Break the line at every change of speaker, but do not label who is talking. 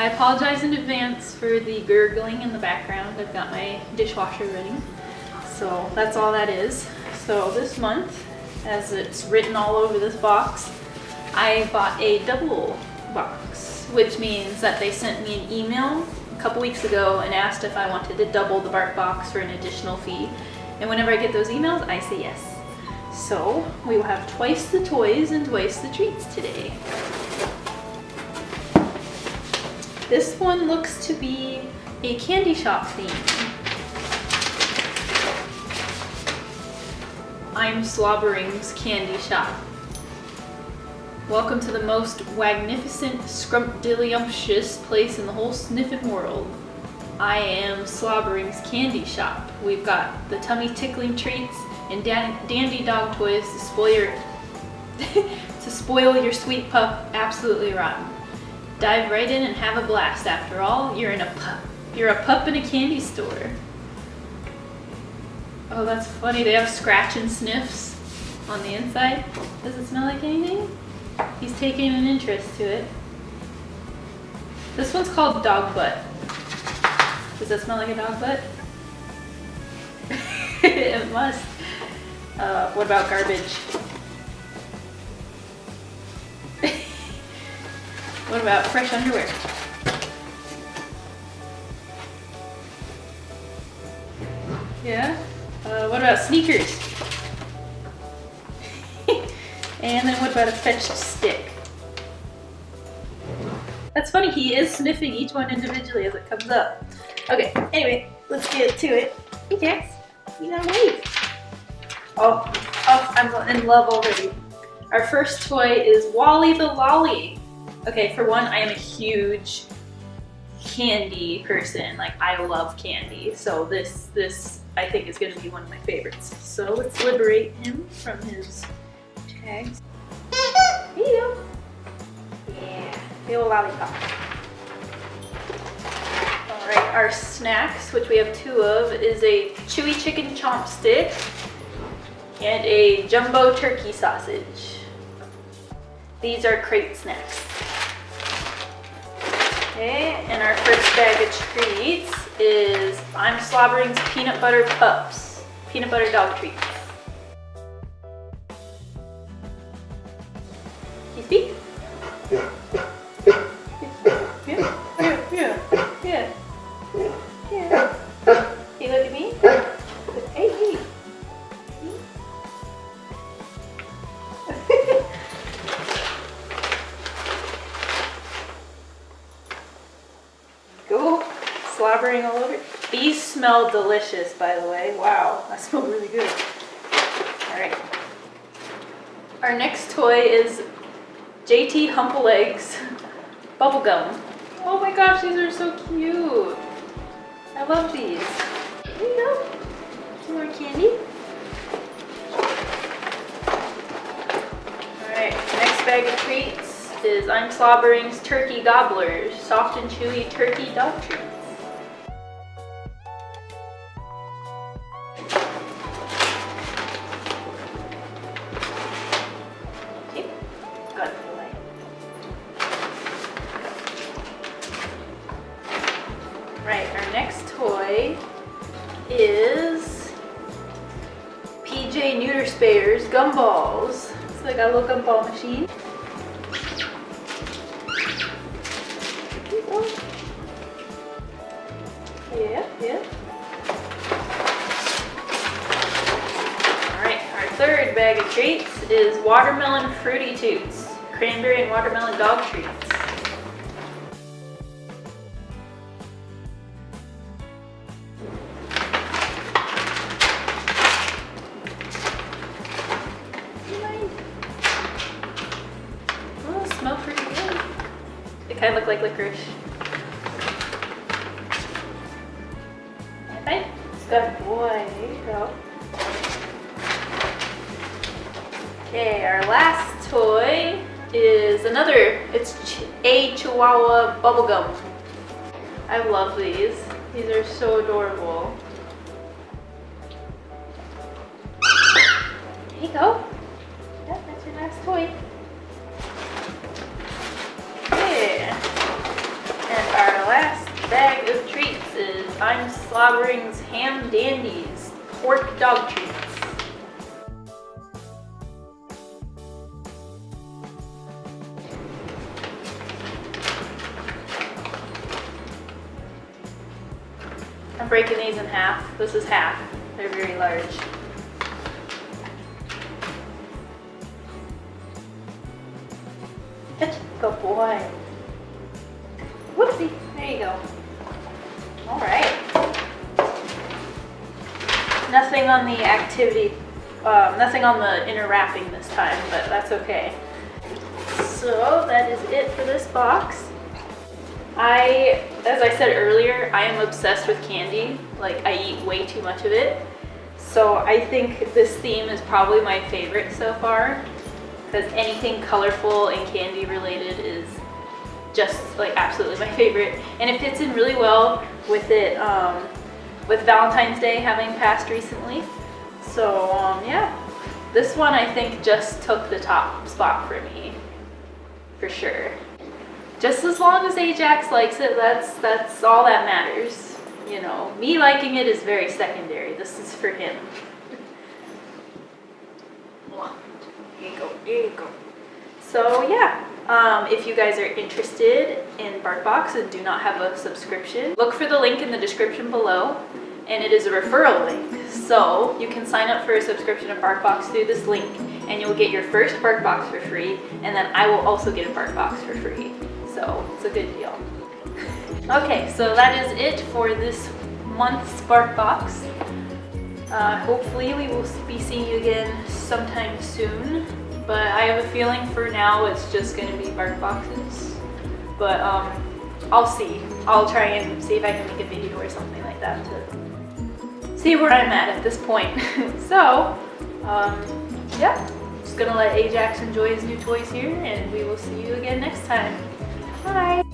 I apologize in advance for the gurgling in the background. I've got my dishwasher running. So that's all that is. So this month, as it's written all over this box, I bought a double box, which means that they sent me an email a couple weeks ago and asked if I wanted to double the BarkBox for an additional fee. And whenever I get those emails, I say yes. So we will have twice the toys and twice the treats today. This one looks to be a candy shop theme. I'm Slobbering's Candy Shop. Welcome to the most magnificent, scrumptious place in the whole sniffing world. I am Slobbering's Candy Shop. We've got the tummy tickling treats and dandy dog toys to spoil your sweet pup absolutely rotten. Dive right in and have a blast. After all, you're a pup in a candy store. Oh, that's funny. They have scratch and sniffs on the inside. Does it smell like anything? He's taking an interest to it. This one's called dog butt. Does that smell like a dog butt? It must. What about garbage? What about fresh underwear? Yeah? What about sneakers? And then what about a fetched stick? That's funny, he is sniffing each one individually as it comes up. Okay, anyway, let's get to it. Hey Jax, you gotta wave. Oh, I'm in love already. Our first toy is Wally the Lolly. Okay, for one, I am a huge candy person. Like, I love candy. So this I think is gonna be one of my favorites. So let's liberate him from his tags. Here you go. Yeah, the old lollipop. All right, our snacks, which we have two of, is a chewy chicken chomp stick and a jumbo turkey sausage. These are crate snacks. Okay, and our first bag of treats is I'm Slobbering's Peanut Butter Pups, peanut butter dog treats. Can you speak? Yeah. Can you look at me? Hey. Go slobbering all over. These smell delicious, by the way. Wow, that smells really good. All right. Our next toy is JT Hump-A-Legs bubblegum. Oh my gosh, these are so cute. I love these. Here you go. Some more candy. Alright, next bag of treats is I'm Slobbering's Turkey Gobblers, soft and chewy turkey dog treats. Okay, got it for the light. Right, our next toy is PJ Neuter Spayers gumballs. It's like a little gumball machine. Yeah. Alright, our third bag of treats is Watermelon Fruity Toots, cranberry and watermelon dog treats. Oh, smell pretty good. They kind of look like licorice. Good boy, there you go. Okay, our last toy is it's a Chihuahua bubblegum. I love these. These are so adorable. There you go. Yep, that's your last toy. Yeah. And bag of treats is I'm Slobbering's Ham Dandies pork dog treats. I'm breaking these in half. This is half. They're very large. Good boy. Whoopsie. There you go. Alright. Nothing on the activity, nothing on the inner wrapping this time, but that's okay. So that is it for this box. As I said earlier, I am obsessed with candy. Like, I eat way too much of it. So I think this theme is probably my favorite so far, because anything colorful and candy related is just like absolutely my favorite. And it fits in really well with it, with Valentine's Day having passed recently. So yeah, this one I think just took the top spot for me, for sure. Just as long as Ajax likes it, that's all that matters. You know, me liking it is very secondary. This is for him. There you go, there you go. So yeah, if you guys are interested in BarkBox and do not have a subscription, look for the link in the description below, and it is a referral link. So you can sign up for a subscription to BarkBox through this link, and you'll get your first BarkBox for free, and then I will also get a BarkBox for free. So it's a good deal. Okay, so that is it for this month's BarkBox. Hopefully we will be seeing you again sometime soon, but I have a feeling for now it's just going to be BarkBoxes. But I'll see. I'll try and see if I can make a video or something like that to see where I'm at this point. So, yeah, just gonna let Ajax enjoy his new toys here, and we will see you again next time. Bye!